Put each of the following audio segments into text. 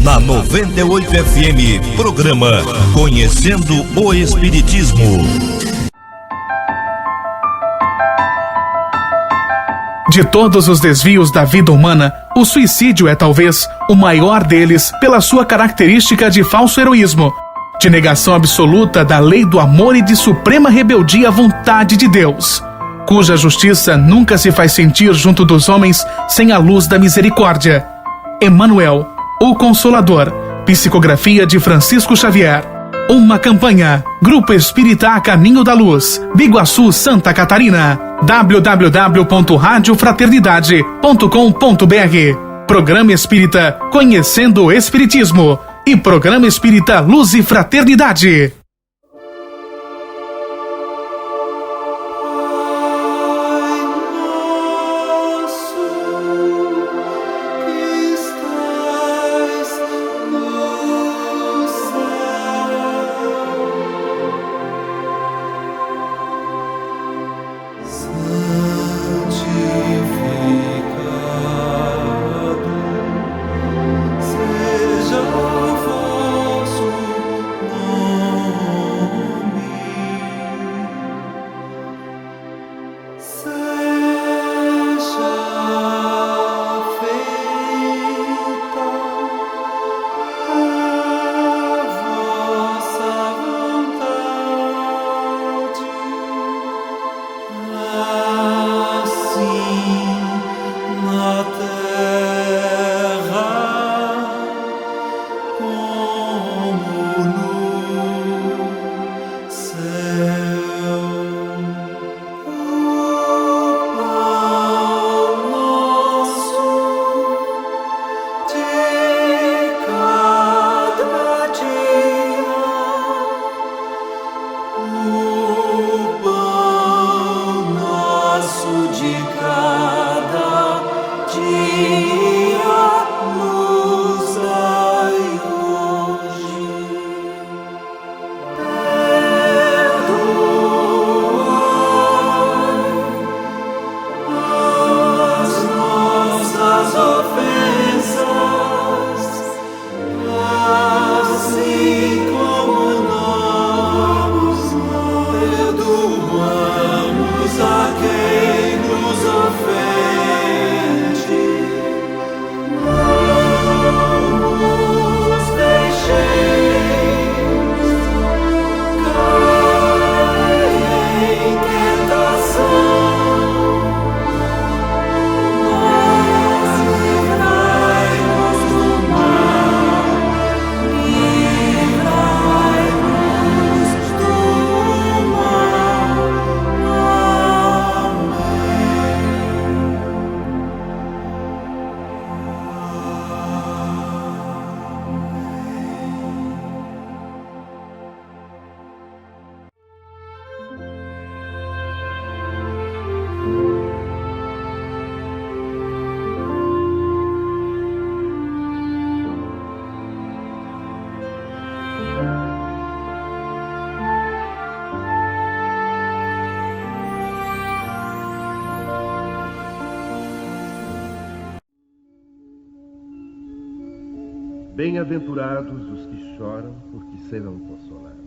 Na 98 FM, programa Conhecendo o Espiritismo. De todos os desvios da vida humana, o suicídio é talvez o maior deles pela sua característica de falso heroísmo, de negação absoluta da lei do amor e de suprema rebeldia à vontade de Deus, cuja justiça nunca se faz sentir junto dos homens sem a luz da misericórdia. Emmanuel, o Consolador, psicografia de Francisco Xavier. Uma campanha, Grupo Espírita A Caminho da Luz, Biguaçu, Santa Catarina. www.radiofraternidade.com.br. Programa Espírita Conhecendo o Espiritismo e Programa Espírita Luz e Fraternidade. Bem-aventurados os que choram, porque serão consolados.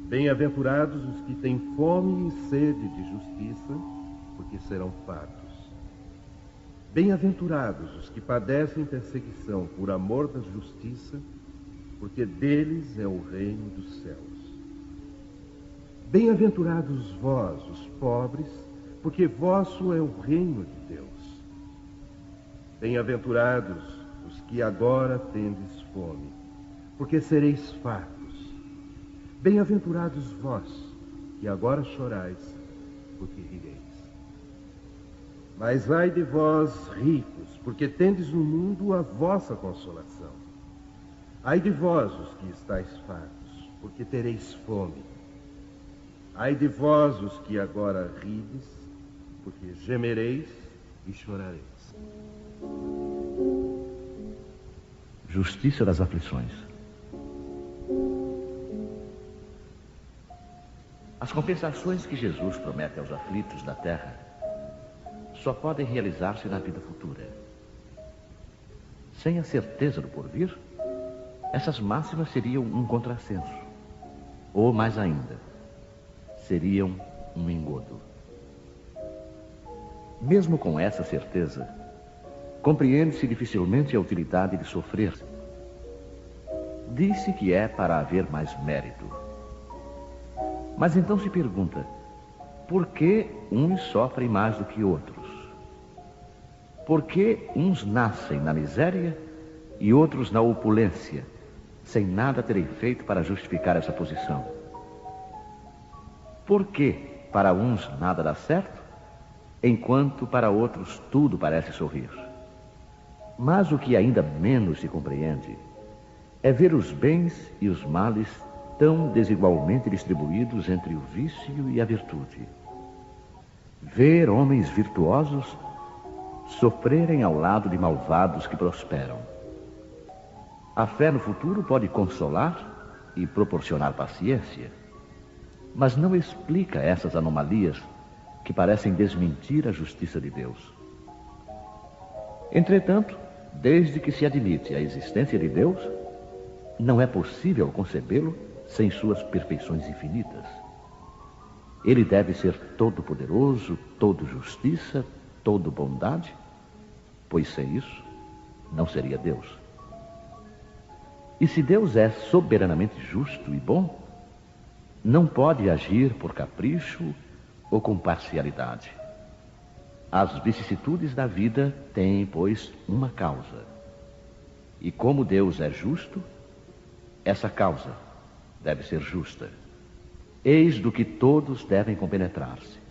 Bem-aventurados os que têm fome e sede de justiça, porque serão fartos. Bem-aventurados os que padecem perseguição por amor da justiça, porque deles é o reino dos céus. Bem-aventurados vós, os pobres, porque vosso é o reino de Deus. Bem-aventurados os que agora tendes fome, porque sereis fartos. Bem-aventurados vós, que agora chorais, porque rireis. Mas ai de vós, ricos, porque tendes no mundo a vossa consolação. Ai de vós, os que estáis fartos, porque tereis fome. Ai de vós, os que agora rides, porque gemereis e chorareis. Justiça das aflições. As compensações que Jesus promete aos aflitos da terra só podem realizar-se na vida futura. sem a certeza do porvir, essas máximas seriam um contrassenso. Ou, mais ainda, seriam um engodo. Mesmo com essa certeza, compreende-se dificilmente a utilidade de sofrer. Disse que é para haver mais mérito. Mas então se pergunta, por que uns sofrem mais do que outros? Por que uns nascem na miséria e outros na opulência, sem nada terem feito para justificar essa posição? Por que para uns nada dá certo, enquanto para outros tudo parece sorrir? Mas o que ainda menos se compreende é ver os bens e os males tão desigualmente distribuídos entre o vício e a virtude. Ver homens virtuosos sofrerem ao lado de malvados que prosperam. A fé no futuro pode consolar e proporcionar paciência, mas não explica essas anomalias que parecem desmentir a justiça de Deus. Entretanto, desde que se admite a existência de Deus, não é possível concebê-lo sem suas perfeições infinitas. Ele deve ser todo-poderoso, todo justiça, todo bondade, pois sem isso não seria Deus. E se Deus é soberanamente justo e bom, não pode agir por capricho ou com parcialidade. As vicissitudes da vida têm, pois, uma causa. E como Deus é justo, essa causa deve ser justa. Eis do que todos devem compenetrar-se.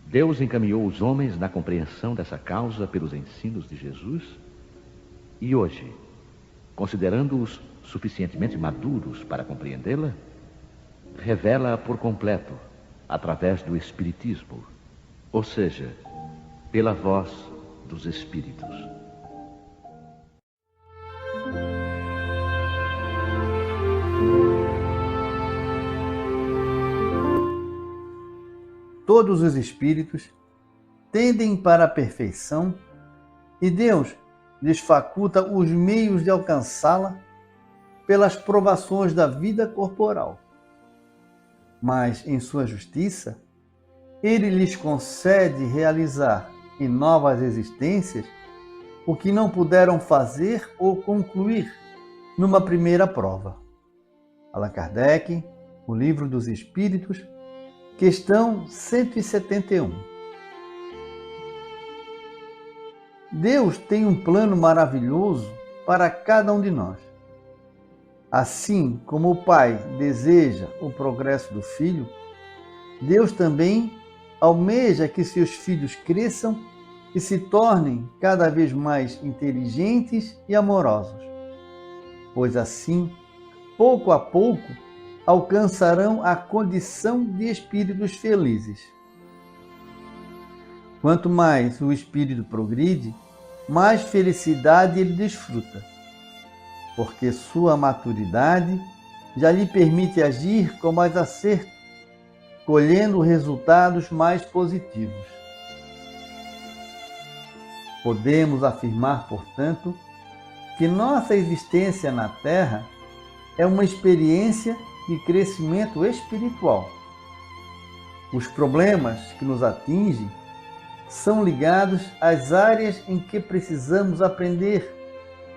Deus encaminhou os homens na compreensão dessa causa pelos ensinos de Jesus e hoje, considerando-os suficientemente maduros para compreendê-la, revela-a por completo através do Espiritismo, ou seja, pela voz dos Espíritos. Todos os espíritos tendem para a perfeição e Deus lhes faculta os meios de alcançá-la pelas provações da vida corporal. Mas, em sua justiça, Ele lhes concede realizar em novas existências o que não puderam fazer ou concluir numa primeira prova. Allan Kardec, O Livro dos Espíritos, questão 171. Deus tem um plano maravilhoso para cada um de nós. Assim como o Pai deseja o progresso do Filho, Deus também almeja que seus filhos cresçam e se tornem cada vez mais inteligentes e amorosos, pois assim, pouco a pouco, alcançarão a condição de espíritos felizes. Quanto mais o espírito progride, mais felicidade ele desfruta, porque sua maturidade já lhe permite agir com mais acerto, colhendo resultados mais positivos. Podemos afirmar, portanto, que nossa existência na Terra é uma experiência de crescimento espiritual. Os problemas que nos atingem são ligados às áreas em que precisamos aprender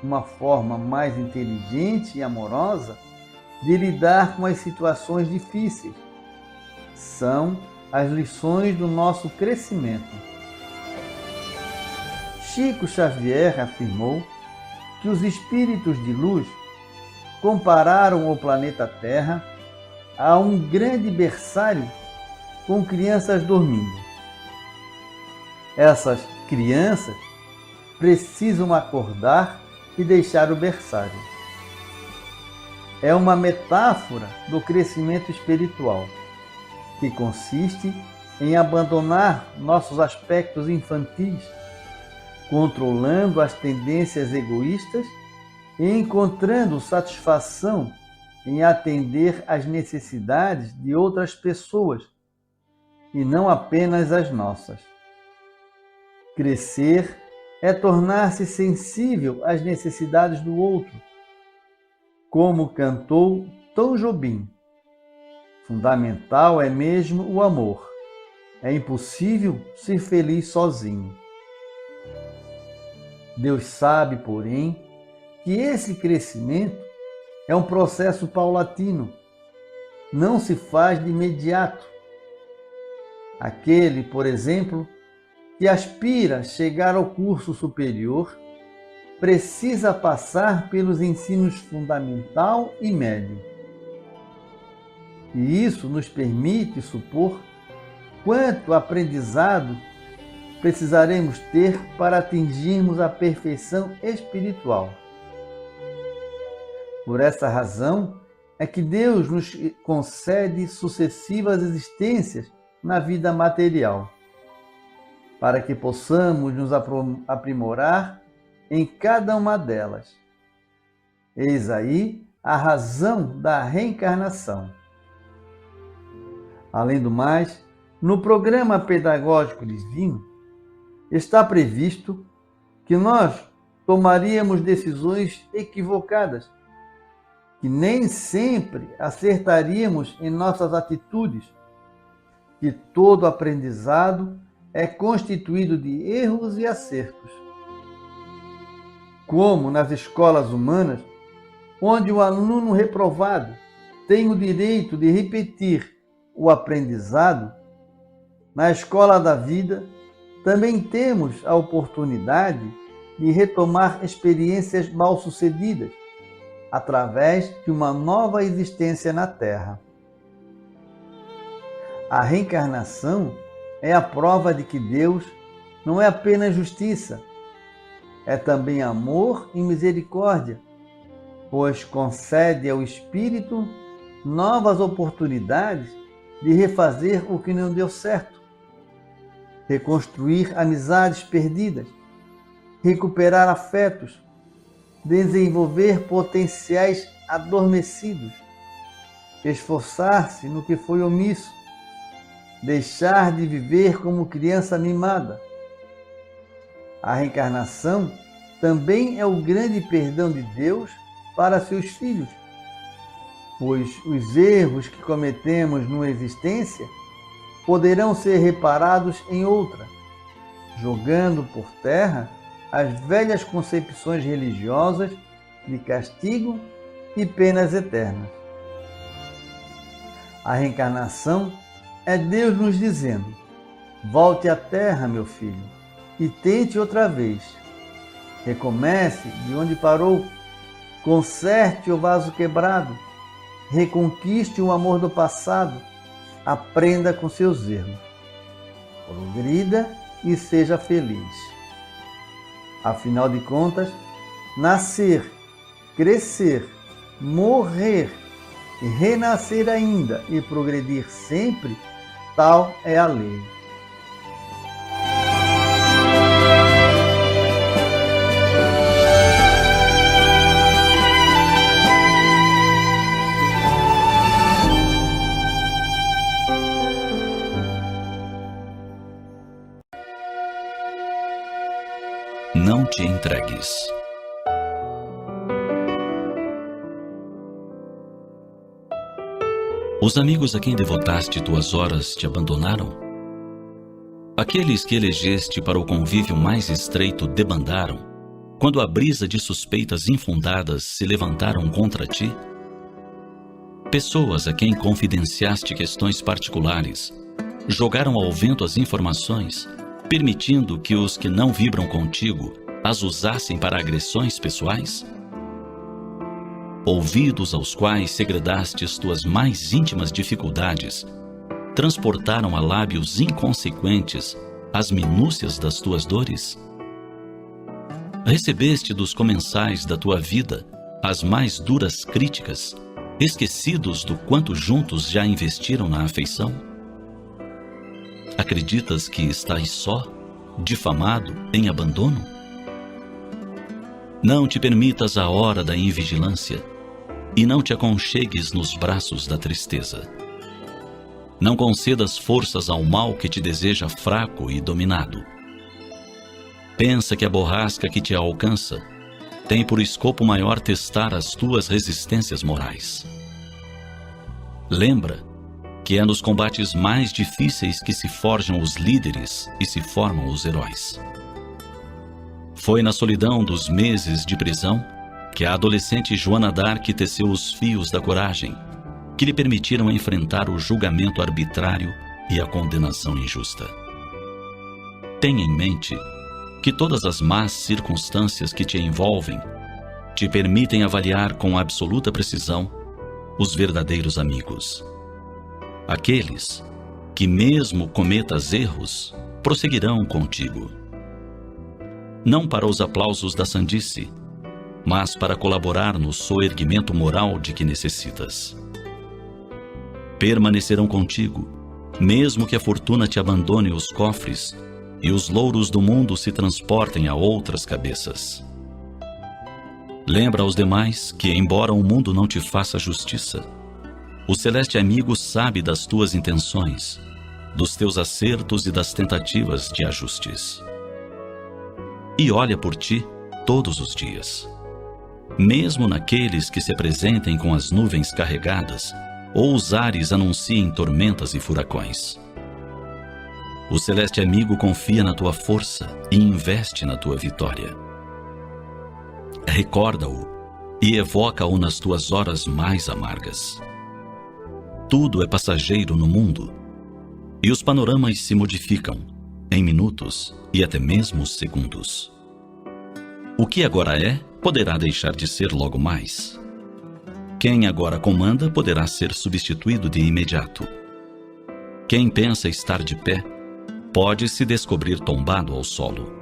uma forma mais inteligente e amorosa de lidar com as situações difíceis. São as lições do nosso crescimento. Chico Xavier afirmou que os espíritos de luz compararam o planeta Terra a um grande berçário com crianças dormindo. Essas crianças precisam acordar e deixar o berçário. É uma metáfora do crescimento espiritual, que consiste em abandonar nossos aspectos infantis, controlando as tendências egoístas e encontrando satisfação em atender às necessidades de outras pessoas e não apenas as nossas. Crescer é tornar-se sensível às necessidades do outro, como cantou Tom Jobim. Fundamental é mesmo o amor. É impossível ser feliz sozinho. Deus sabe, porém, que esse crescimento é um processo paulatino. Não se faz de imediato. Aquele, por exemplo, que aspira chegar ao curso superior, precisa passar pelos ensinos fundamental e médio. E isso nos permite supor quanto aprendizado precisaremos ter para atingirmos a perfeição espiritual. Por essa razão é que Deus nos concede sucessivas existências na vida material, para que possamos nos aprimorar em cada uma delas. Eis aí a razão da reencarnação. Além do mais, no programa pedagógico divino, está previsto que nós tomaríamos decisões equivocadas, que nem sempre acertaríamos em nossas atitudes, que todo aprendizado é constituído de erros e acertos. Como nas escolas humanas, onde o aluno reprovado tem o direito de repetir o aprendizado, na escola da vida também temos a oportunidade de retomar experiências mal-sucedidas através de uma nova existência na Terra. A reencarnação é a prova de que Deus não é apenas justiça, é também amor e misericórdia, pois concede ao espírito novas oportunidades de refazer o que não deu certo, reconstruir amizades perdidas, recuperar afetos, desenvolver potenciais adormecidos, esforçar-se no que foi omisso, deixar de viver como criança mimada. A reencarnação também é o grande perdão de Deus para seus filhos, pois os erros que cometemos numa existência poderão ser reparados em outra, jogando por terra as velhas concepções religiosas de castigo e penas eternas. A reencarnação é Deus nos dizendo: volte à terra, meu filho, e tente outra vez. Recomece de onde parou, conserte o vaso quebrado, reconquiste o amor do passado, aprenda com seus erros, progrida e seja feliz. Afinal de contas, nascer, crescer, morrer, renascer ainda e progredir sempre, tal é a lei. Não te entregues. Os amigos a quem devotaste tuas horas te abandonaram? Aqueles que elegeste para o convívio mais estreito debandaram, quando a brisa de suspeitas infundadas se levantaram contra ti? Pessoas a quem confidenciaste questões particulares jogaram ao vento as informações, permitindo que os que não vibram contigo as usassem para agressões pessoais? Ouvidos aos quais segredastes tuas mais íntimas dificuldades, transportaram a lábios inconsequentes as minúcias das tuas dores? Recebeste dos comensais da tua vida as mais duras críticas, esquecidos do quanto juntos já investiram na afeição? Acreditas que estás só, difamado, em abandono? Não te permitas a hora da invigilância e não te aconchegues nos braços da tristeza. Não concedas forças ao mal que te deseja fraco e dominado. pensa que a borrasca que te alcança tem por escopo maior testar as tuas resistências morais. Lembra que é nos combates mais difíceis que se forjam os líderes e se formam os heróis. Foi na solidão dos meses de prisão que a adolescente Joana d'Arc teceu os fios da coragem que lhe permitiram enfrentar o julgamento arbitrário e a condenação injusta. Tenha em mente que todas as más circunstâncias que te envolvem te permitem avaliar com absoluta precisão os verdadeiros amigos. Aqueles que, mesmo cometas erros, prosseguirão contigo. Não para os aplausos da sandice, mas para colaborar no soerguimento moral de que necessitas. Permanecerão contigo, mesmo que a fortuna te abandone os cofres e os louros do mundo se transportem a outras cabeças. Lembra aos demais que, embora o mundo não te faça justiça, o celeste amigo sabe das tuas intenções, dos teus acertos e das tentativas de ajustes. E olha por ti todos os dias, mesmo naqueles que se apresentem com as nuvens carregadas ou os ares anunciem tormentas e furacões. O celeste amigo confia na tua força e investe na tua vitória. Recorda-o e evoca-o nas tuas horas mais amargas. Tudo é passageiro no mundo, e os panoramas se modificam em minutos e até mesmo segundos. O que agora é, poderá deixar de ser logo mais. Quem agora comanda poderá ser substituído de imediato. Quem pensa estar de pé pode se descobrir tombado ao solo.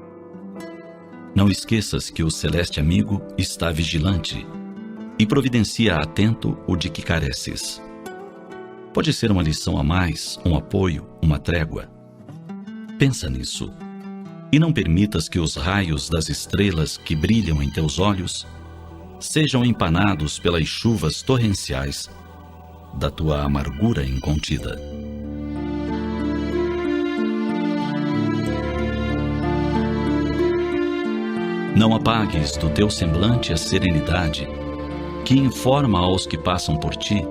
Não esqueças que o celeste amigo está vigilante e providencia atento o de que careces. Pode ser uma lição a mais, um apoio, uma trégua. Pensa nisso e não permitas que os raios das estrelas que brilham em teus olhos sejam empanados pelas chuvas torrenciais da tua amargura incontida. Não apagues do teu semblante a serenidade que informa aos que passam por ti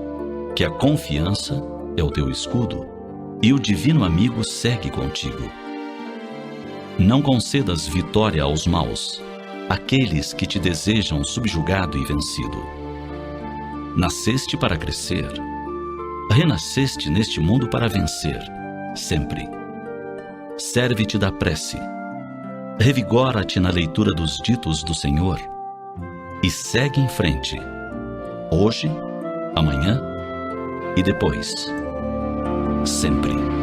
que a confiança é o teu escudo e o divino amigo segue contigo. Não concedas vitória aos maus, aqueles que te desejam subjugado e vencido. Nasceste para crescer, renasceste neste mundo para vencer, sempre. Serve-te da prece, revigora-te na leitura dos ditos do Senhor e segue em frente, hoje, amanhã e depois, sempre.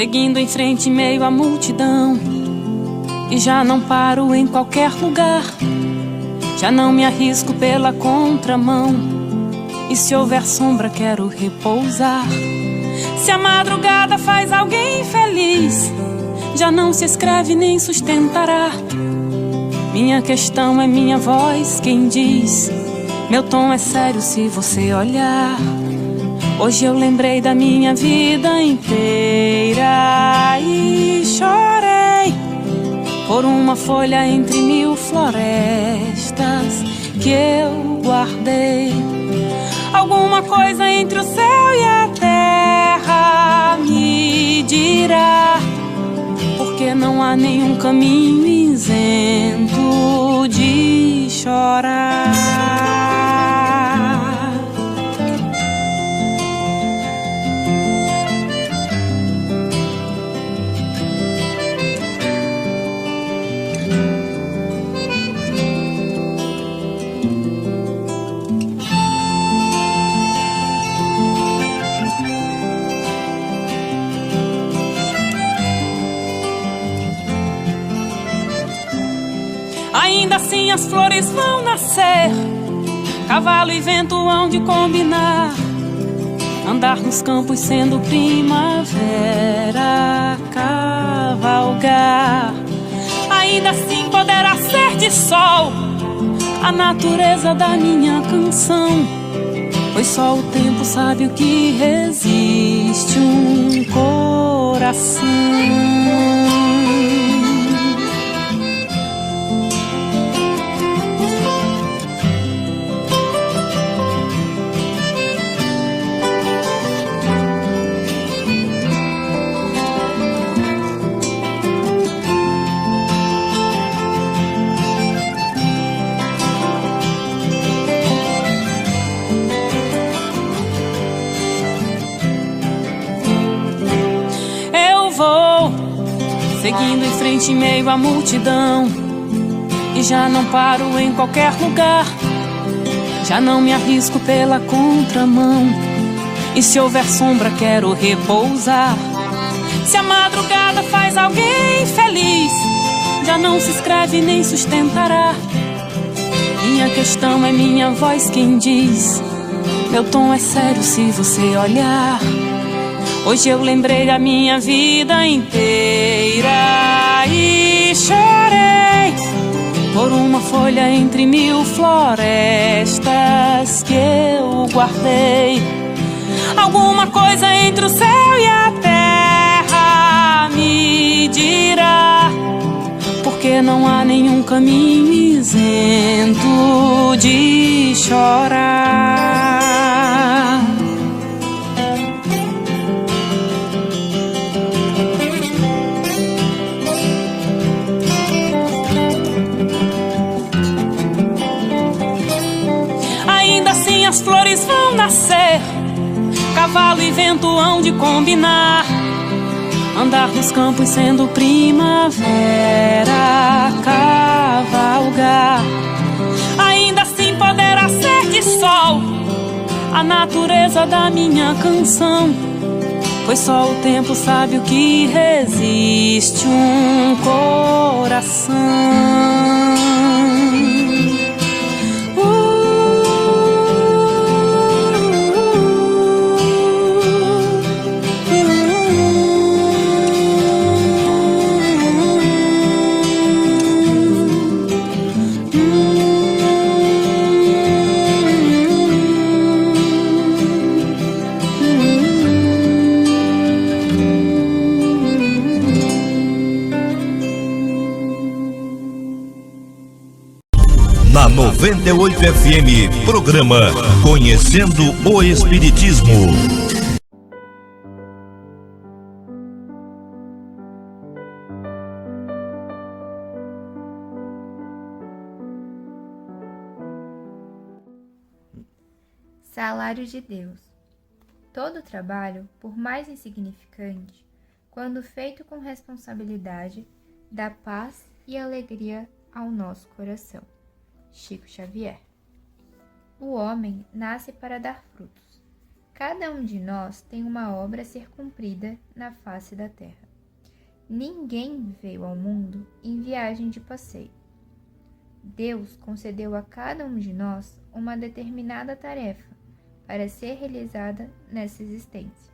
Seguindo em frente em meio à multidão, e já não paro em qualquer lugar, já não me arrisco pela contramão, e se houver sombra quero repousar. Se a madrugada faz alguém feliz, já não se escreve nem sustentará. Minha questão é minha voz quem diz, meu tom é sério se você olhar. Hoje eu lembrei da minha vida inteira e chorei por uma folha entre 1000 florestas que eu guardei. Alguma coisa entre o céu e a terra me dirá, porque não há nenhum caminho isento de chorar. assim as flores vão nascer, cavalo e vento hão de combinar, andar nos campos sendo primavera, cavalgar. Ainda assim poderá ser de sol a natureza da minha canção, pois só o tempo sabe o que resiste um coração. Seguindo em frente em meio à multidão, e já não paro em qualquer lugar, já não me arrisco pela contramão. E se houver sombra quero repousar. Se a madrugada faz alguém feliz, já não se escreve nem sustentará. Minha questão é minha voz quem diz, meu tom é sério se você olhar. Hoje eu lembrei da minha vida inteira e chorei por uma folha entre 1000 florestas que eu guardei. Alguma coisa entre o céu e a terra me dirá, porque não há nenhum caminho isento de chorar. As flores vão nascer, cavalo e vento hão de combinar, andar nos campos sendo primavera, cavalgar. Ainda assim poderá ser de sol a natureza da minha canção, pois só o tempo sabe o que resiste um coração. Na 98 FM, programa Conhecendo o Espiritismo. Salário de Deus. Todo trabalho, por mais insignificante, quando feito com responsabilidade, dá paz e alegria ao nosso coração. Chico Xavier. O homem nasce para dar frutos. Cada um de nós tem uma obra a ser cumprida na face da terra. Ninguém veio ao mundo em viagem de passeio. Deus concedeu a cada um de nós uma determinada tarefa para ser realizada nessa existência.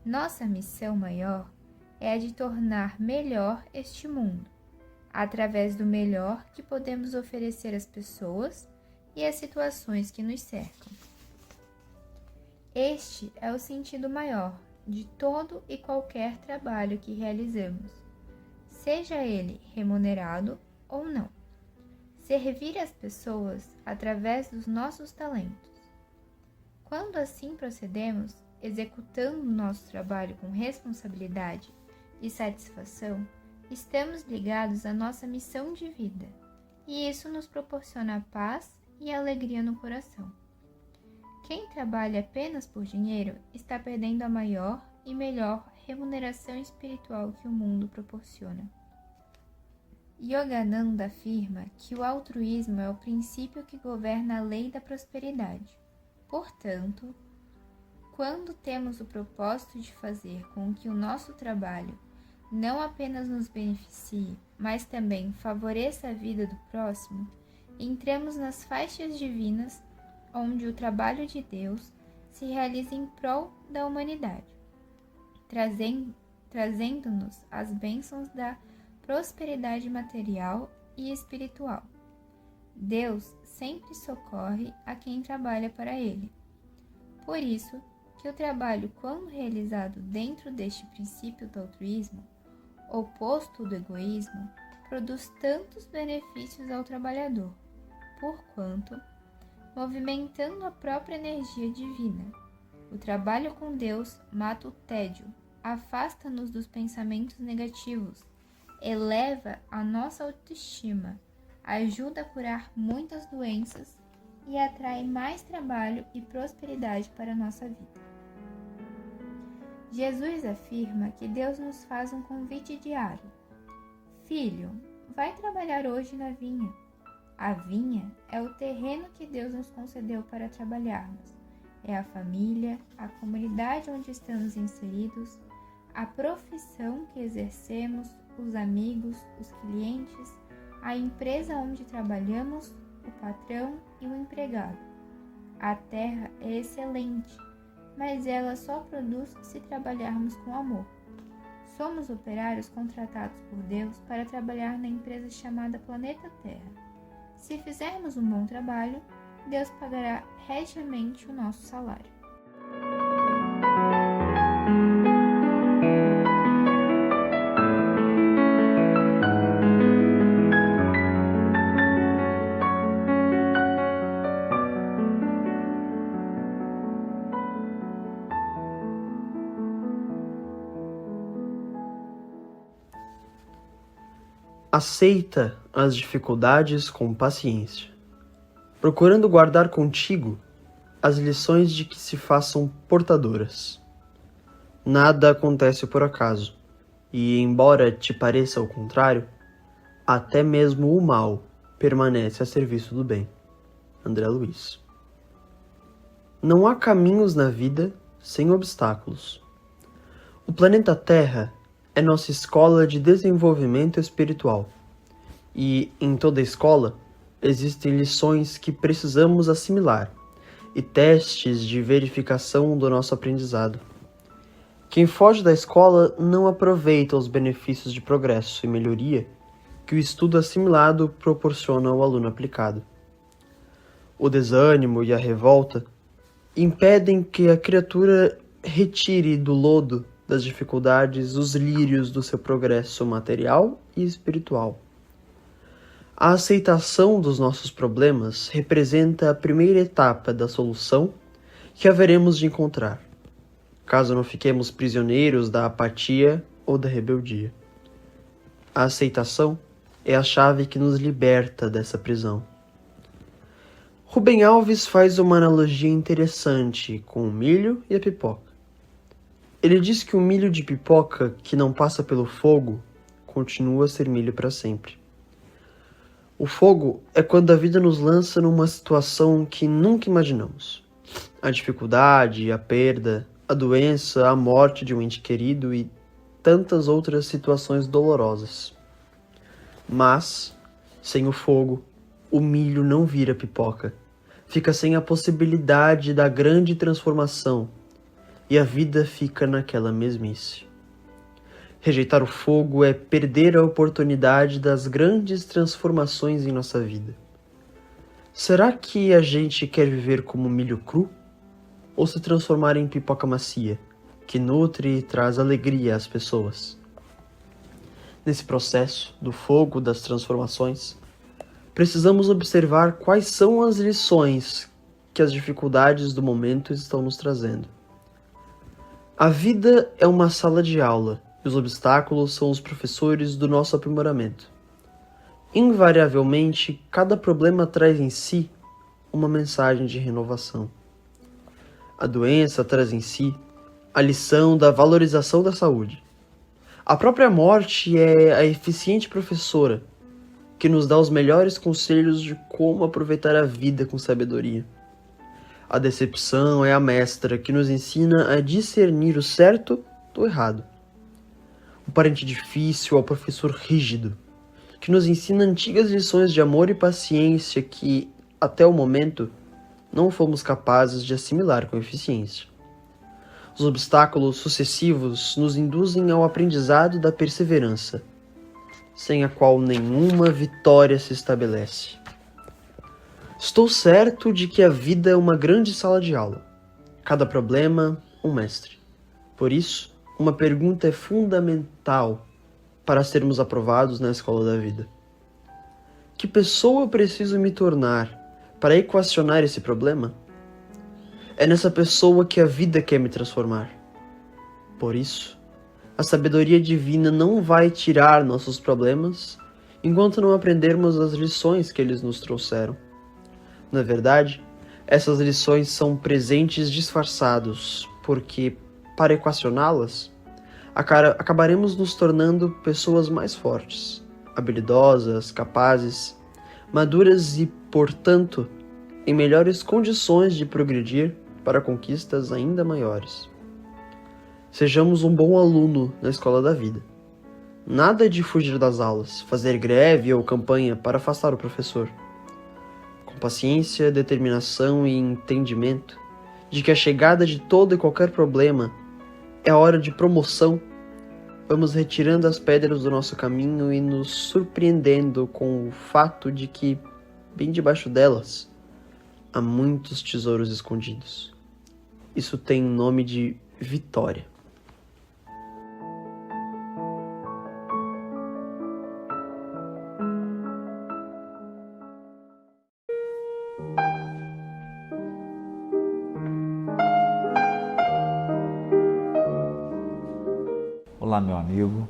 Nossa missão maior é a de tornar melhor este mundo, através do melhor que podemos oferecer às pessoas e às situações que nos cercam. Este é o sentido maior de todo e qualquer trabalho que realizamos, seja ele remunerado ou não. Servir as pessoas através dos nossos talentos. Quando assim procedemos, executando nosso trabalho com responsabilidade e satisfação, estamos ligados à nossa missão de vida, e isso nos proporciona paz e alegria no coração. Quem trabalha apenas por dinheiro está perdendo a maior e melhor remuneração espiritual que o mundo proporciona. Yogananda afirma que o altruísmo é o princípio que governa a lei da prosperidade. Portanto, quando temos o propósito de fazer com que o nosso trabalho não apenas nos beneficie, mas também favoreça a vida do próximo, entramos nas faixas divinas, onde o trabalho de Deus se realiza em prol da humanidade, trazendo-nos as bênçãos da prosperidade material e espiritual. Deus sempre socorre a quem trabalha para Ele. Por isso que o trabalho, quando realizado dentro deste princípio do altruísmo, oposto do egoísmo, produz tantos benefícios ao trabalhador, porquanto, movimentando a própria energia divina, o trabalho com Deus mata o tédio, afasta-nos dos pensamentos negativos, eleva a nossa autoestima, ajuda a curar muitas doenças e atrai mais trabalho e prosperidade para a nossa vida. Jesus afirma que Deus nos faz um convite diário. Filho, vai trabalhar hoje na vinha. A vinha é o terreno que Deus nos concedeu para trabalharmos. É a família, a comunidade onde estamos inseridos, a profissão que exercemos, os amigos, os clientes, a empresa onde trabalhamos, o patrão e o empregado. A terra é excelente, mas ela só produz se trabalharmos com amor. Somos operários contratados por Deus para trabalhar na empresa chamada Planeta Terra. Se fizermos um bom trabalho, Deus pagará regiamente o nosso salário. Aceita as dificuldades com paciência, procurando guardar contigo as lições de que se façam portadoras. Nada acontece por acaso, e, embora te pareça o contrário, até mesmo o mal permanece a serviço do bem. André Luiz. Não há caminhos na vida sem obstáculos. O planeta Terra é nossa escola de desenvolvimento espiritual. E, em toda escola, existem lições que precisamos assimilar e testes de verificação do nosso aprendizado. Quem foge da escola não aproveita os benefícios de progresso e melhoria que o estudo assimilado proporciona ao aluno aplicado. O desânimo e a revolta impedem que a criatura retire do lodo das dificuldades os lírios do seu progresso material e espiritual. A aceitação dos nossos problemas representa a primeira etapa da solução que haveremos de encontrar, caso não fiquemos prisioneiros da apatia ou da rebeldia. A aceitação é a chave que nos liberta dessa prisão. Rubem Alves faz uma analogia interessante com o milho e a pipoca. Ele diz que o milho de pipoca que não passa pelo fogo continua a ser milho para sempre. O fogo é quando a vida nos lança numa situação que nunca imaginamos. A dificuldade, a perda, a doença, a morte de um ente querido e tantas outras situações dolorosas. Mas, sem o fogo, o milho não vira pipoca. Fica sem a possibilidade da grande transformação e a vida fica naquela mesmice. Rejeitar o fogo é perder a oportunidade das grandes transformações em nossa vida. Será que a gente quer viver como milho cru? Ou se transformar em pipoca macia, que nutre e traz alegria às pessoas? Nesse processo do fogo das transformações, precisamos observar quais são as lições que as dificuldades do momento estão nos trazendo. A vida é uma sala de aula e os obstáculos são os professores do nosso aprimoramento. Invariavelmente, cada problema traz em si uma mensagem de renovação. A doença traz em si a lição da valorização da saúde. A própria morte é a eficiente professora que nos dá os melhores conselhos de como aproveitar a vida com sabedoria. A decepção é a mestra que nos ensina a discernir o certo do errado. O parente difícil é o professor rígido que nos ensina antigas lições de amor e paciência que, até o momento, não fomos capazes de assimilar com eficiência. Os obstáculos sucessivos nos induzem ao aprendizado da perseverança, sem a qual nenhuma vitória se estabelece. Estou certo de que a vida é uma grande sala de aula. Cada problema, um mestre. Por isso, uma pergunta é fundamental para sermos aprovados na escola da vida. Que pessoa eu preciso me tornar para equacionar esse problema? É nessa pessoa que a vida quer me transformar. Por isso, a sabedoria divina não vai tirar nossos problemas enquanto não aprendermos as lições que eles nos trouxeram. Na verdade, essas lições são presentes disfarçados, porque, para equacioná-las, acabaremos nos tornando pessoas mais fortes, habilidosas, capazes, maduras e, portanto, em melhores condições de progredir para conquistas ainda maiores. Sejamos um bom aluno na escola da vida. Nada de fugir das aulas, fazer greve ou campanha para afastar o professor. Com paciência, determinação e entendimento de que a chegada de todo e qualquer problema é a hora de promoção, vamos retirando as pedras do nosso caminho e nos surpreendendo com o fato de que, bem debaixo delas, há muitos tesouros escondidos. Isso tem nome de vitória. Olá, meu amigo.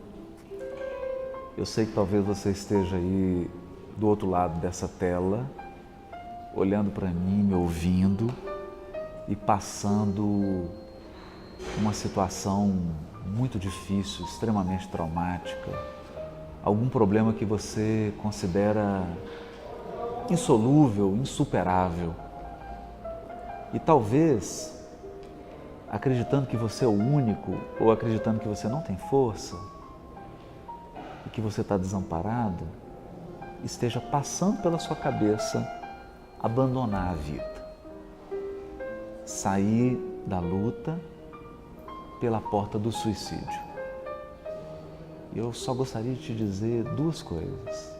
Eu sei que talvez você esteja aí do outro lado dessa tela, olhando para mim, me ouvindo e passando uma situação muito difícil, extremamente traumática, algum problema que você considera insolúvel, insuperável. E talvez, acreditando que você é o único, ou acreditando que você não tem força, e que você está desamparado, esteja passando pela sua cabeça abandonar a vida. Sair da luta pela porta do suicídio. Eu só gostaria de te dizer duas coisas.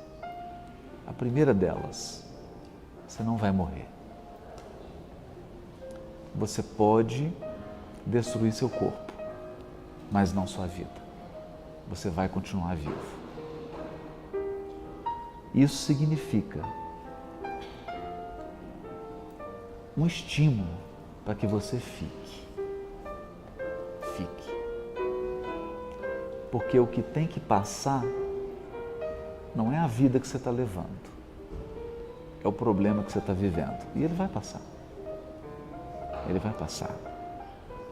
A primeira delas, você não vai morrer. Você pode destruir seu corpo, mas não sua vida. Você vai continuar vivo. Isso significa um estímulo para que você fique. Fique. Porque o que tem que passar não é a vida que você está levando, é o problema que você está vivendo. E ele vai passar. Ele vai passar.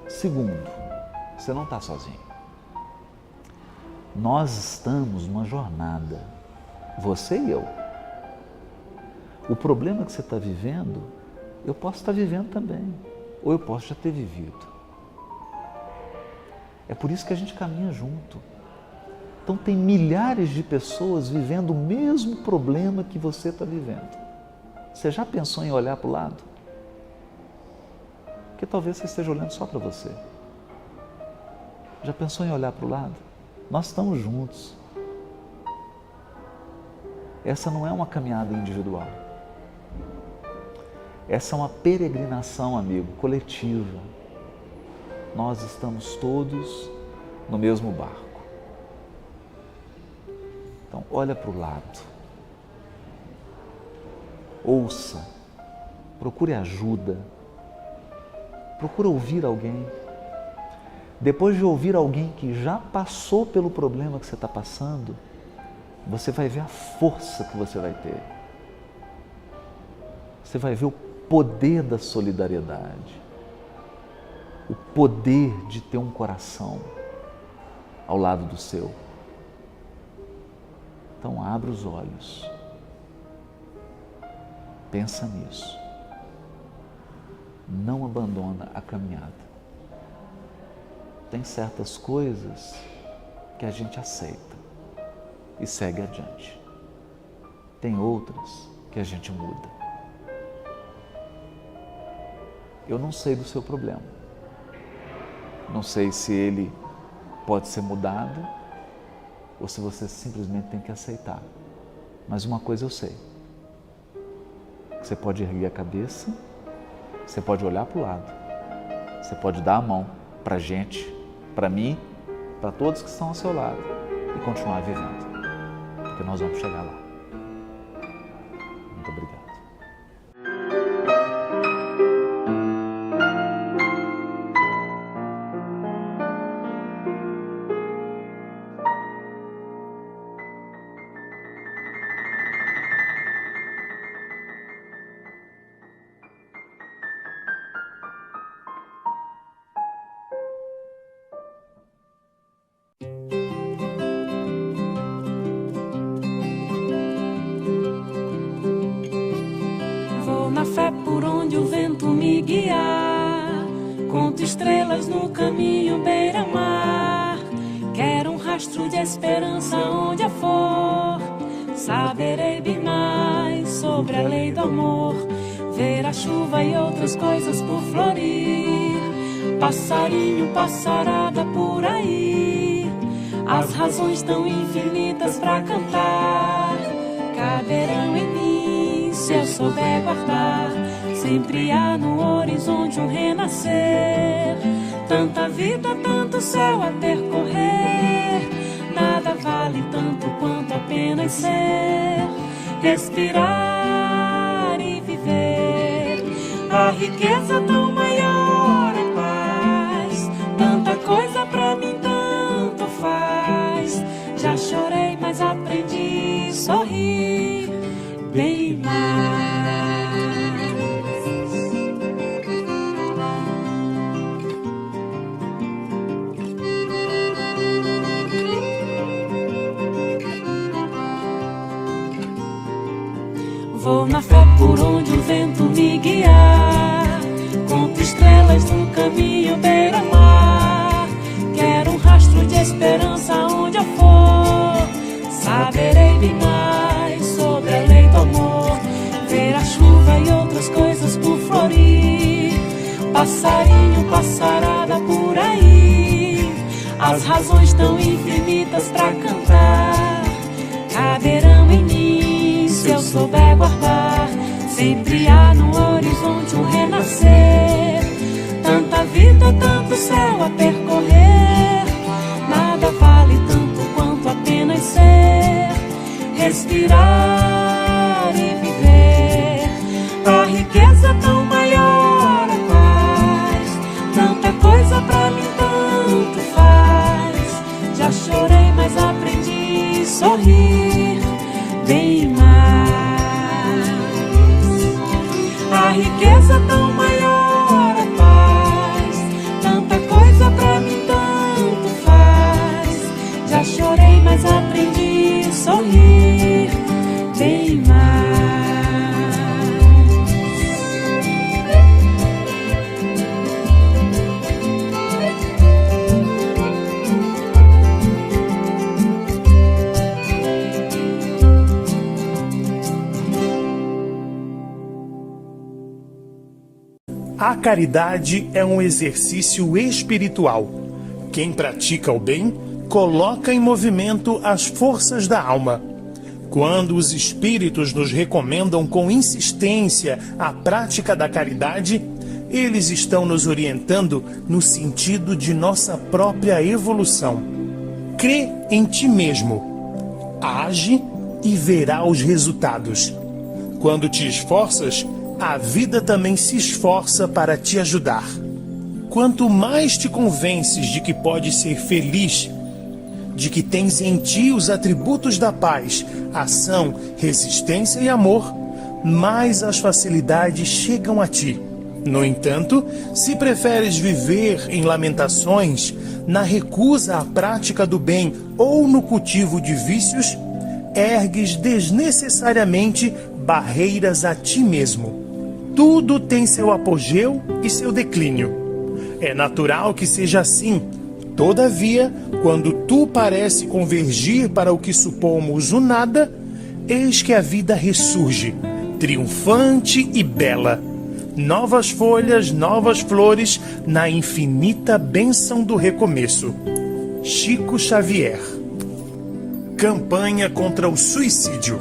Segundo, você não está sozinho. Nós estamos numa jornada, você e eu. O problema que você está vivendo, eu posso estar vivendo também, ou eu posso já ter vivido. É por isso que a gente caminha junto. Então tem milhares de pessoas vivendo o mesmo problema que você está vivendo. Você já pensou em olhar para o lado? Porque talvez você esteja olhando só para você. Já pensou em olhar para o lado? Nós estamos juntos. Essa não é uma caminhada individual. Essa é uma peregrinação, amigo, coletiva. Nós estamos todos no mesmo barco. Então, olha para o lado. Ouça. Procure ajuda. Procura ouvir alguém. Depois de ouvir alguém que já passou pelo problema que você está passando, você vai ver a força que você vai ter. Você vai ver o poder da solidariedade, o poder de ter um coração ao lado do seu. Então abre os olhos, pensa nisso, não abandona a caminhada. Tem certas coisas que a gente aceita e segue adiante. tem outras que a gente muda. Eu não sei do seu problema. Não sei se ele pode ser mudado ou se você simplesmente tem que aceitar. Mas uma coisa eu sei. Você pode erguer a cabeça, você pode olhar para o lado, você pode dar a mão para a gente, para mim, para todos que estão ao seu lado e continuar vivendo. Porque nós vamos chegar lá. Muito obrigado. Fé por onde o vento me guiar, conto estrelas no caminho beira-mar. Quero um rastro de esperança onde a for, saberei bem mais sobre a lei do amor. Ver a chuva e outras coisas por florir, passarinho, passarada por aí. As razões tão infinitas pra cantar caberão em mim, se eu souber guardar. Sempre há no horizonte um renascer, tanta vida, tanto céu a percorrer. Nada vale tanto quanto apenas ser, respirar e viver. A riqueza tão maior é paz, tanta coisa pra mim tanto faz. Já chorei, mas aprendi a sorrir bem mais. Vou na fé por onde o vento me guiar, conto estrelas no caminho beira-mar. Quero um rastro de esperança onde eu for, saberei bem mais sobre a lei do amor. Ver a chuva e outras coisas por florir, passarinho, passarada por aí. As razões tão infinitas pra cantar caberão em mim, se eu souber guardar. Sempre há no horizonte um renascer, tanta vida, tanto céu a percorrer. Nada vale tanto quanto apenas ser, respirar e viver. A riqueza tão maior é paz, tanta coisa pra mim tanto faz. Já chorei, mas aprendi a sorrir bem mais. A riqueza tão maior é paz, tanta coisa pra mim tanto faz. Já chorei, mas aprendi a sorrir bem mais. A caridade é um exercício espiritual. Quem pratica o bem, coloca em movimento as forças da alma. Quando os espíritos nos recomendam com insistência a prática da caridade, eles estão nos orientando no sentido de nossa própria evolução. Crê em ti mesmo. Age e verá os resultados. Quando te esforças, a vida também se esforça para te ajudar. Quanto mais te convences de que podes ser feliz, de que tens em ti os atributos da paz, ação, resistência e amor, mais as facilidades chegam a ti. No entanto, se preferes viver em lamentações, na recusa à prática do bem ou no cultivo de vícios, ergues desnecessariamente barreiras a ti mesmo. Tudo tem seu apogeu e seu declínio. É natural que seja assim. Todavia, quando tu parece convergir para o que supomos o nada, eis que a vida ressurge, triunfante e bela. Novas folhas, novas flores, na infinita bênção do recomeço. Chico Xavier. Campanha contra o suicídio.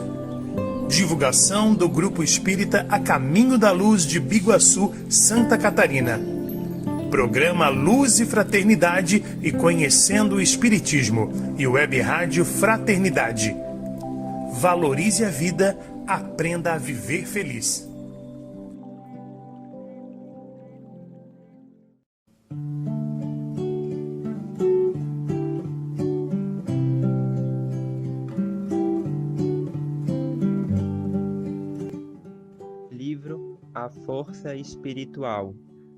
Divulgação do Grupo Espírita A Caminho da Luz de Biguaçu, Santa Catarina. Programa Luz e Fraternidade e Conhecendo o Espiritismo e Web Rádio Fraternidade. Valorize a vida, aprenda a viver feliz. Livro A Força Espiritual,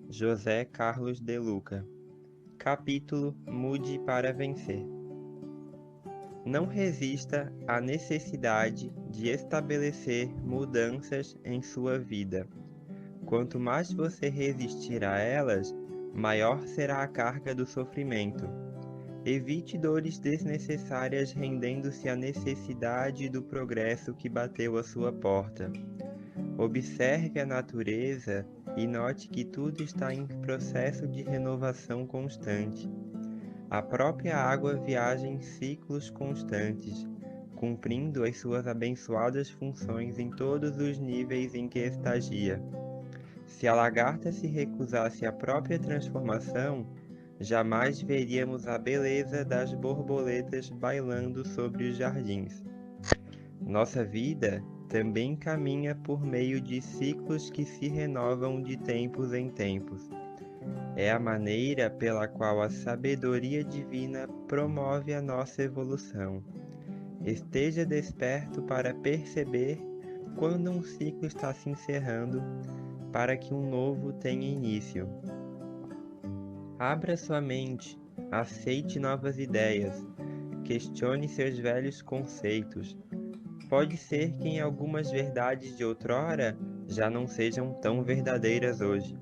José Carlos de Luca. Capítulo Mude para Vencer. Não resista à necessidade de estabelecer mudanças em sua vida. Quanto mais você resistir a elas, maior será a carga do sofrimento. Evite dores desnecessárias rendendo-se à necessidade do progresso que bateu à sua porta. Observe a natureza e note que tudo está em processo de renovação constante. A própria água viaja em ciclos constantes, cumprindo as suas abençoadas funções em todos os níveis em que estagia. Se a lagarta se recusasse à própria transformação, jamais veríamos a beleza das borboletas bailando sobre os jardins. Nossa vida também caminha por meio de ciclos que se renovam de tempos em tempos. É a maneira pela qual a sabedoria divina promove a nossa evolução. Esteja desperto para perceber quando um ciclo está se encerrando, para que um novo tenha início. Abra sua mente, aceite novas ideias, questione seus velhos conceitos. Pode ser que em algumas verdades de outrora já não sejam tão verdadeiras hoje.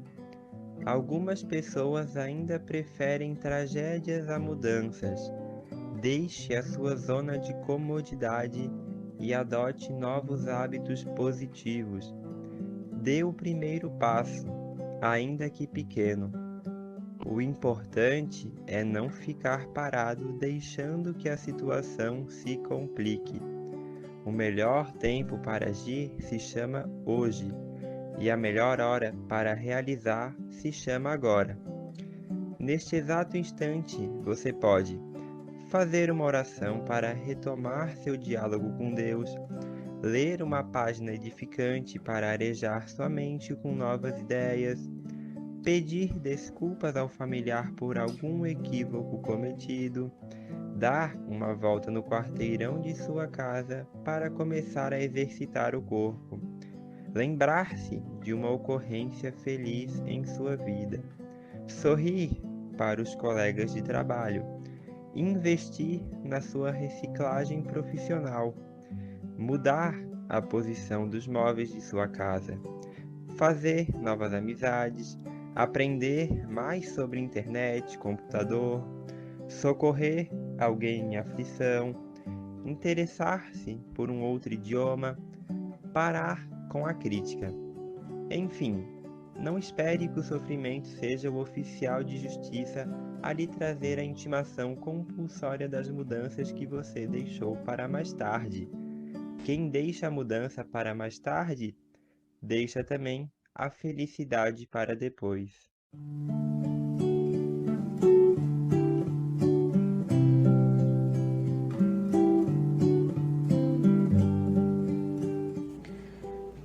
Algumas pessoas ainda preferem tragédias a mudanças. Deixe a sua zona de comodidade e adote novos hábitos positivos. Dê o primeiro passo, ainda que pequeno. O importante é não ficar parado deixando que a situação se complique. O melhor tempo para agir se chama hoje, e a melhor hora para realizar se chama agora. Neste exato instante, você pode fazer uma oração para retomar seu diálogo com Deus, ler uma página edificante para arejar sua mente com novas ideias, pedir desculpas ao familiar por algum equívoco cometido, dar uma volta no quarteirão de sua casa para começar a exercitar o corpo, lembrar-se de uma ocorrência feliz em sua vida, sorrir para os colegas de trabalho, investir na sua reciclagem profissional, mudar a posição dos móveis de sua casa, fazer novas amizades, aprender mais sobre internet, computador, socorrer alguém em aflição, interessar-se por um outro idioma, parar com a crítica. Enfim, não espere que o sofrimento seja o oficial de justiça a lhe trazer a intimação compulsória das mudanças que você deixou para mais tarde. Quem deixa a mudança para mais tarde, deixa também a felicidade para depois.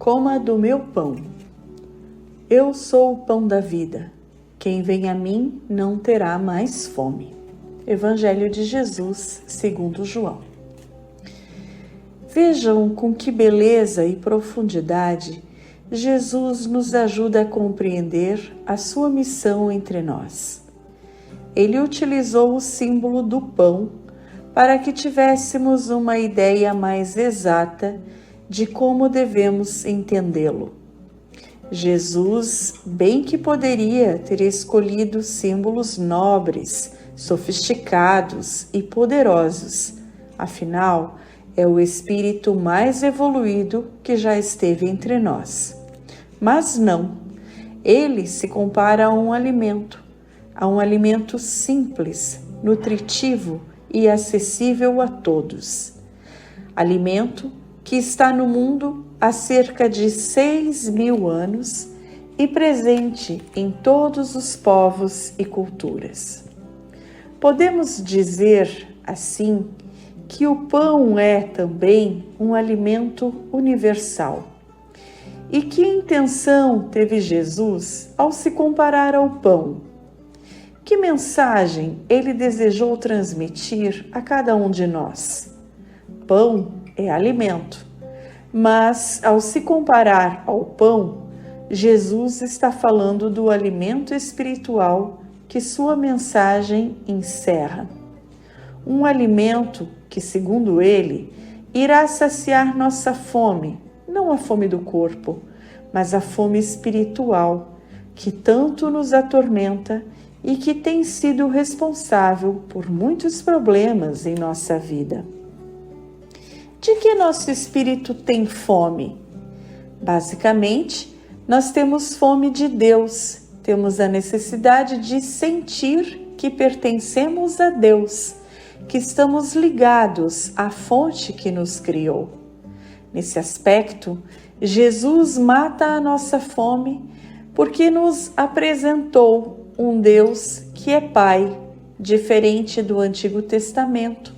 Coma do meu pão. Eu sou o pão da vida. Quem vem a mim não terá mais fome. Evangelho de Jesus, segundo João. Vejam com que beleza e profundidade Jesus nos ajuda a compreender a sua missão entre nós. Ele utilizou o símbolo do pão para que tivéssemos uma ideia mais exata de como devemos entendê-lo. Jesus, bem que poderia ter escolhido símbolos nobres, sofisticados e poderosos, afinal, É o espírito mais evoluído que já esteve entre nós. Mas não, ele se compara a um alimento simples, nutritivo e acessível a todos. Alimento que está no mundo há cerca de 6.000 anos e presente em todos os povos e culturas. Podemos dizer, assim, que o pão é também um alimento universal. E que intenção teve Jesus ao se comparar ao pão? Que mensagem ele desejou transmitir a cada um de nós? Pão é alimento, mas ao se comparar ao pão, Jesus está falando do alimento espiritual que sua mensagem encerra. Um alimento que, segundo ele, irá saciar nossa fome, não a fome do corpo, mas a fome espiritual, que tanto nos atormenta e que tem sido responsável por muitos problemas em nossa vida. De que nosso espírito tem fome? Basicamente, nós temos fome de Deus, temos a necessidade de sentir que pertencemos a Deus, que estamos ligados à fonte que nos criou. Nesse aspecto, Jesus mata a nossa fome porque nos apresentou um Deus que é Pai, diferente do Antigo Testamento,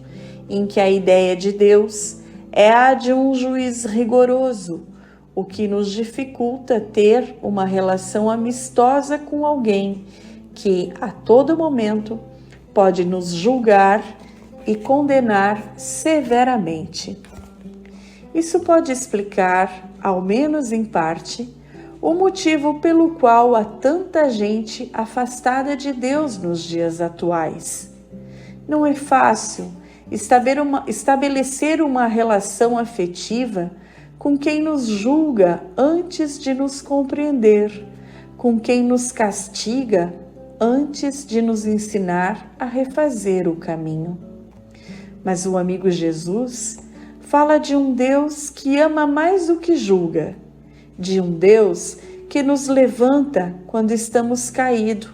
em que a ideia de Deus é a de um juiz rigoroso, o que nos dificulta ter uma relação amistosa com alguém que, a todo momento, pode nos julgar e condenar severamente. Isso pode explicar, ao menos em parte, o motivo pelo qual há tanta gente afastada de Deus nos dias atuais. Não é fácil estabelecer uma relação afetiva com quem nos julga antes de nos compreender, com quem nos castiga antes de nos ensinar a refazer o caminho. Mas o amigo Jesus fala de um Deus que ama mais do que julga, de um Deus que nos levanta quando estamos caídos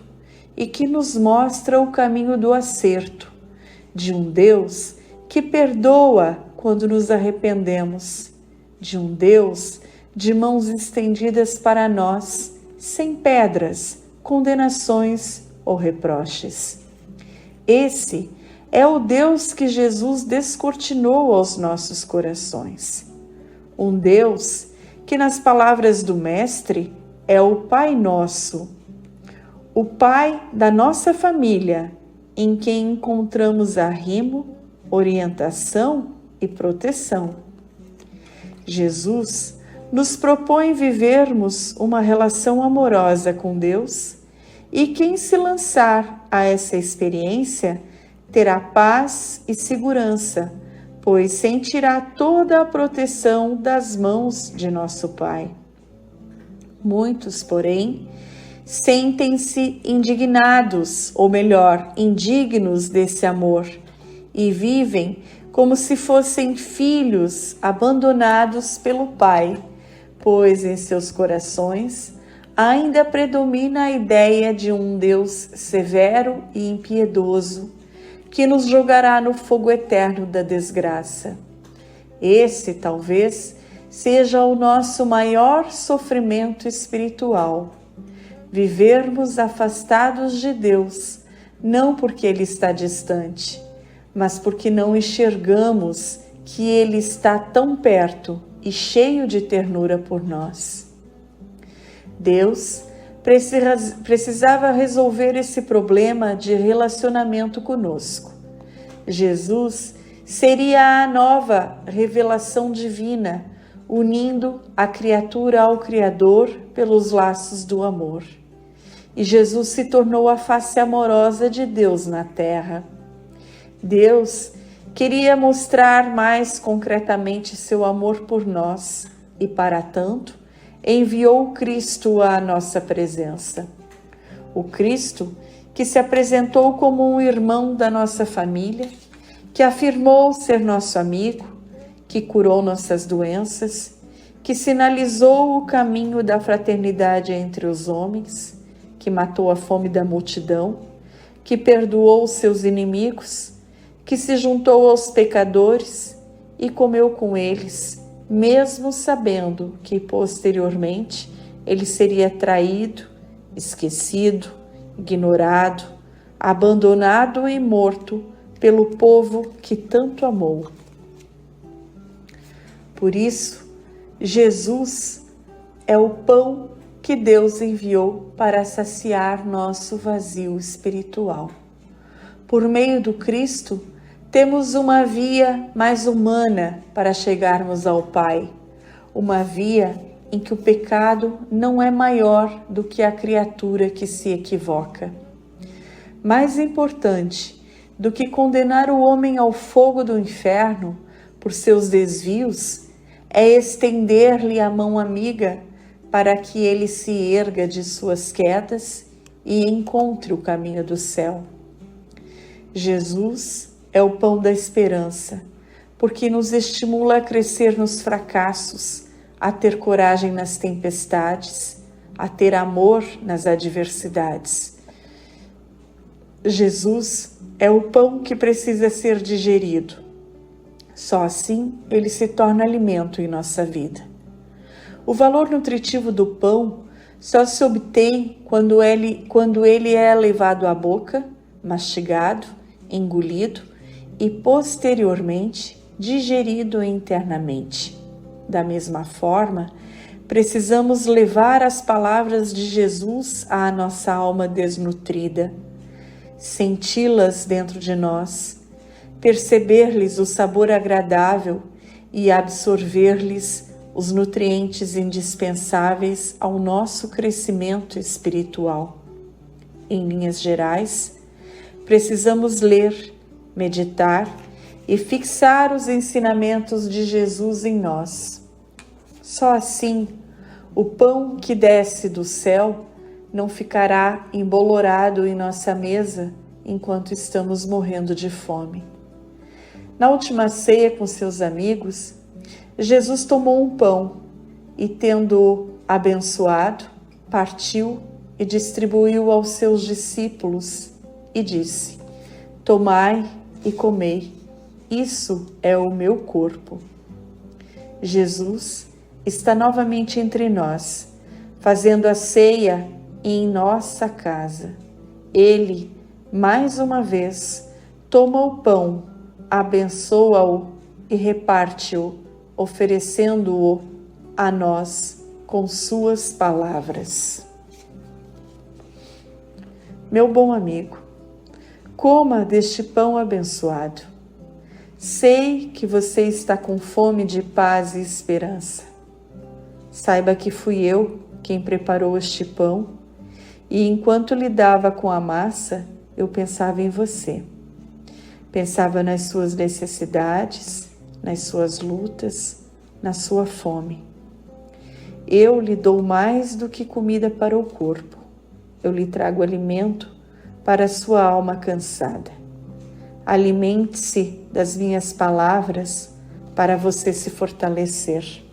e que nos mostra o caminho do acerto, de um Deus que perdoa quando nos arrependemos, de um Deus de mãos estendidas para nós, sem pedras, condenações ou reproches. Esse é o Deus que Jesus descortinou aos nossos corações. Um Deus que, nas palavras do Mestre, é o Pai Nosso, o Pai da nossa família, em quem encontramos arrimo, orientação e proteção. Jesus nos propõe vivermos uma relação amorosa com Deus e quem se lançar a essa experiência terá paz e segurança, pois sentirá toda a proteção das mãos de nosso Pai. Muitos, porém, sentem-se indignados, ou melhor, indignos desse amor, e vivem como se fossem filhos abandonados pelo Pai, pois em seus corações ainda predomina a ideia de um Deus severo e impiedoso, que nos jogará no fogo eterno da desgraça. Esse, talvez, seja o nosso maior sofrimento espiritual. Vivermos afastados de Deus, não porque Ele está distante, mas porque não enxergamos que Ele está tão perto e cheio de ternura por nós. Deus precisava resolver esse problema de relacionamento conosco. Jesus seria a nova revelação divina, unindo a criatura ao Criador pelos laços do amor. E Jesus se tornou a face amorosa de Deus na terra. Deus queria mostrar mais concretamente seu amor por nós e, para tanto, enviou Cristo à nossa presença. O Cristo que se apresentou como um irmão da nossa família, que afirmou ser nosso amigo, que curou nossas doenças, que sinalizou o caminho da fraternidade entre os homens, que matou a fome da multidão, que perdoou seus inimigos, que se juntou aos pecadores e comeu com eles, mesmo sabendo que posteriormente ele seria traído, esquecido, ignorado, abandonado e morto pelo povo que tanto amou. Por isso, Jesus é o pão que Deus enviou para saciar nosso vazio espiritual. Por meio do Cristo, temos uma via mais humana para chegarmos ao Pai, uma via em que o pecado não é maior do que a criatura que se equivoca. Mais importante do que condenar o homem ao fogo do inferno por seus desvios, é estender-lhe a mão amiga para que ele se erga de suas quedas e encontre o caminho do céu. Jesus é o pão da esperança, porque nos estimula a crescer nos fracassos, a ter coragem nas tempestades, a ter amor nas adversidades. Jesus é o pão que precisa ser digerido. Só assim ele se torna alimento em nossa vida. O valor nutritivo do pão só se obtém quando ele é levado à boca, mastigado, engolido e posteriormente digerido internamente. Da mesma forma, precisamos levar as palavras de Jesus à nossa alma desnutrida, senti-las dentro de nós, perceber-lhes o sabor agradável e absorver-lhes os nutrientes indispensáveis ao nosso crescimento espiritual. Em linhas gerais, precisamos ler, meditar e fixar os ensinamentos de Jesus em nós. Só assim, o pão que desce do céu não ficará embolorado em nossa mesa enquanto estamos morrendo de fome. Na última ceia com seus amigos, Jesus tomou um pão e, tendo-o abençoado, partiu e distribuiu aos seus discípulos e disse: Tomai e comei, isso é o meu corpo. Jesus está novamente entre nós, fazendo a ceia em nossa casa. Ele, mais uma vez, toma o pão, abençoa-o e reparte-o, oferecendo-o a nós com suas palavras. Meu bom amigo, coma deste pão abençoado. Sei que você está com fome de paz e esperança. Saiba que fui eu quem preparou este pão e enquanto lidava com a massa, eu pensava em você. Pensava nas suas necessidades, nas suas lutas, na sua fome. Eu lhe dou mais do que comida para o corpo. Eu lhe trago alimento para a sua alma cansada. Alimente-se das minhas palavras para você se fortalecer.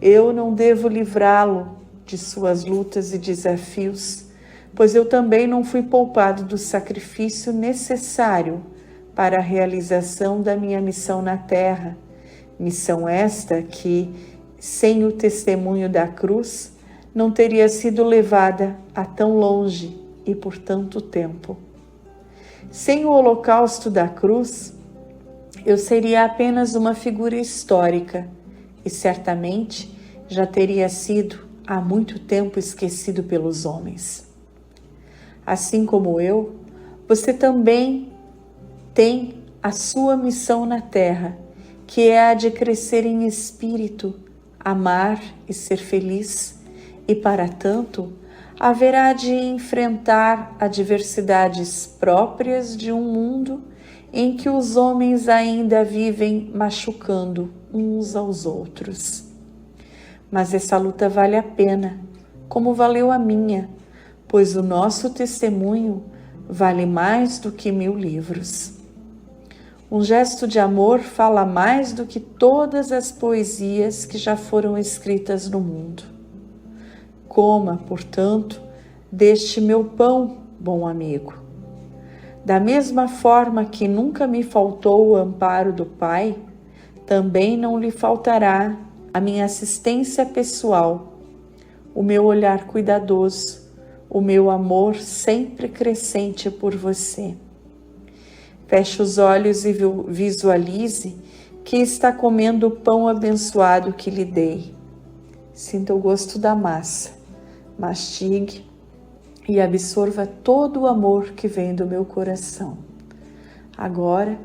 Eu não devo livrá-lo de suas lutas e desafios, pois eu também não fui poupado do sacrifício necessário para a realização da minha missão na terra, missão esta que, sem o testemunho da cruz, não teria sido levada a tão longe e por tanto tempo. Sem o holocausto da cruz, eu seria apenas uma figura histórica e certamente já teria sido há muito tempo esquecido pelos homens. Assim como eu, você também tem a sua missão na terra, que é a de crescer em espírito, amar e ser feliz, e para tanto, haverá de enfrentar adversidades próprias de um mundo em que os homens ainda vivem machucando uns aos outros. Mas essa luta vale a pena, como valeu a minha, pois o nosso testemunho vale mais do que 1000 livros. Um gesto de amor fala mais do que todas as poesias que já foram escritas no mundo. Coma, portanto, deste meu pão, bom amigo. Da mesma forma que nunca me faltou o amparo do Pai, também não lhe faltará a minha assistência pessoal, o meu olhar cuidadoso, o meu amor sempre crescente por você. Feche os olhos e visualize que está comendo o pão abençoado que lhe dei. Sinta o gosto da massa, mastigue e absorva todo o amor que vem do meu coração. Agora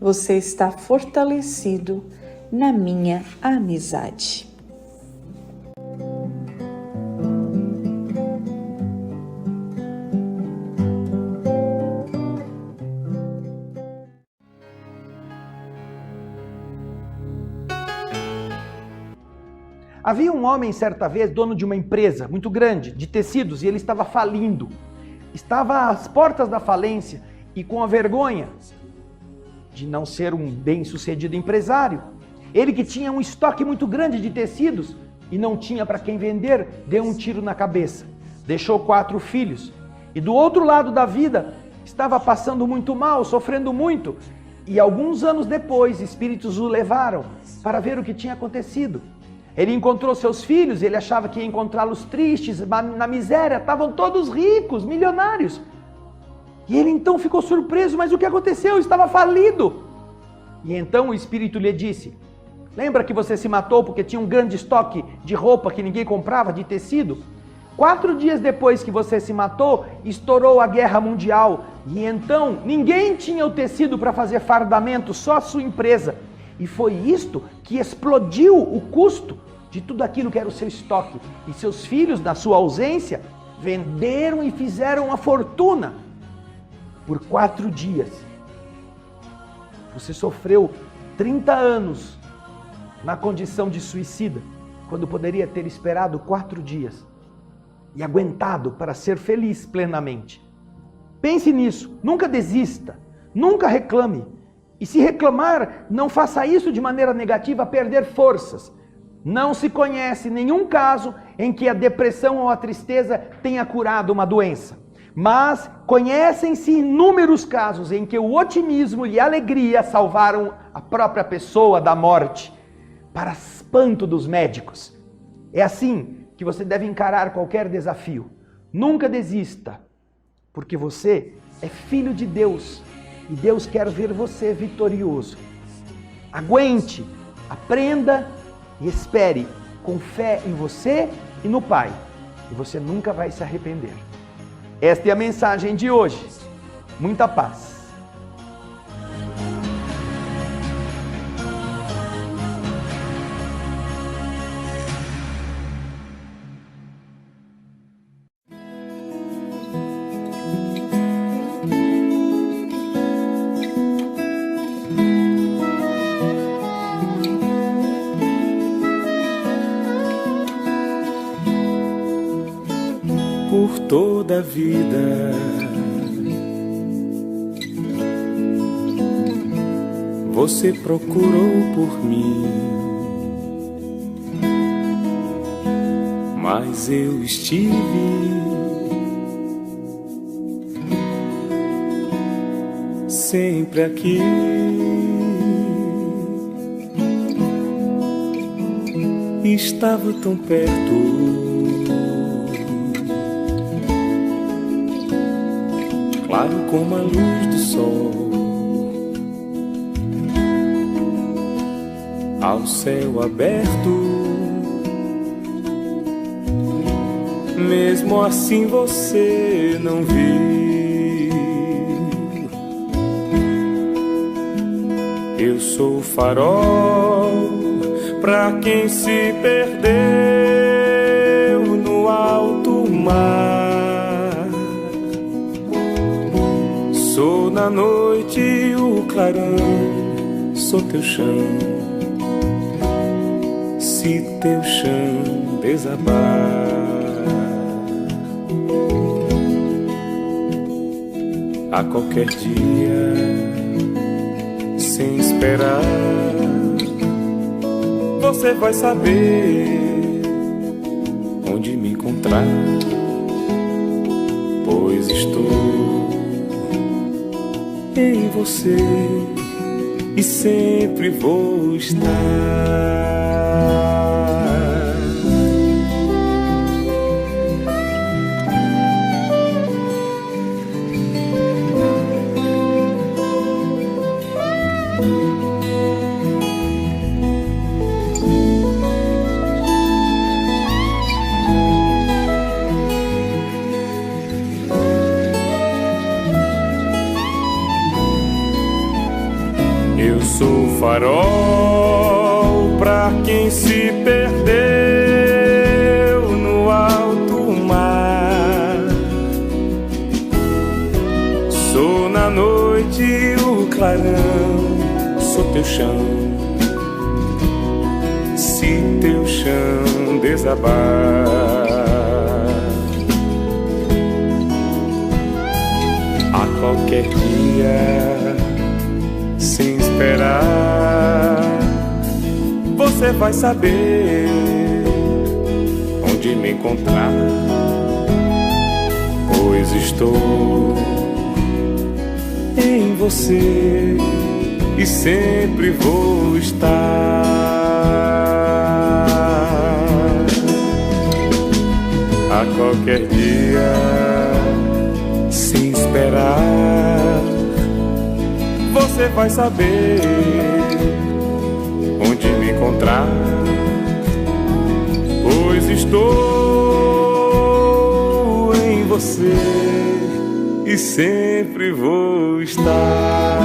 você está fortalecido na minha amizade. Havia um homem, certa vez, dono de uma empresa muito grande, de tecidos, e ele estava falindo. Estava às portas da falência e com a vergonha de não ser um bem-sucedido empresário. Ele que tinha um estoque muito grande de tecidos e não tinha para quem vender, deu um tiro na cabeça. Deixou 4 filhos. E do outro lado da vida, estava passando muito mal, sofrendo muito. E alguns anos depois, espíritos o levaram para ver o que tinha acontecido. Ele encontrou seus filhos, ele achava que ia encontrá-los tristes, na miséria, estavam todos ricos, milionários. E ele então ficou surpreso, mas o que aconteceu? Estava falido. E então o espírito lhe disse: lembra que você se matou porque tinha um grande estoque de roupa que ninguém comprava, de tecido? 4 dias depois que você se matou, estourou a guerra mundial. E então ninguém tinha o tecido para fazer fardamento, só a sua empresa. E foi isto que explodiu o custo de tudo aquilo que era o seu estoque. E seus filhos, na sua ausência, venderam e fizeram uma fortuna. Por 4 dias. Você sofreu 30 anos na condição de suicida, quando poderia ter esperado 4 dias e aguentado para ser feliz plenamente. Pense nisso, nunca desista, nunca reclame. E se reclamar, não faça isso de maneira negativa a perder forças. Não se conhece nenhum caso em que a depressão ou a tristeza tenha curado uma doença. Mas conhecem-se inúmeros casos em que o otimismo e a alegria salvaram a própria pessoa da morte, para espanto dos médicos. É assim que você deve encarar qualquer desafio. Nunca desista, porque você é filho de Deus. E Deus quer ver você vitorioso. Aguente, aprenda e espere com fé em você e no Pai. E você nunca vai se arrepender. Esta é a mensagem de hoje. Muita paz. Por toda a vida você procurou por mim, mas eu estive sempre aqui. Estava tão perto, claro como a luz do sol, ao céu aberto. Mesmo assim você não viu. Eu sou o farol pra quem se perdeu no alto mar. Sou na noite o clarão, sou teu chão. Se teu chão desabar, a qualquer dia, esperar, você vai saber onde me encontrar, pois estou em você e sempre vou estar. Eu sou farol pra quem se perdeu no alto mar. Sou na noite o clarão, sou teu chão. Se teu chão desabar, a qualquer dia, sem esperar, você vai saber onde me encontrar, pois estou em você e sempre vou estar. A qualquer dia, sem esperar, você vai saber onde me encontrar, pois estou em você e sempre vou estar.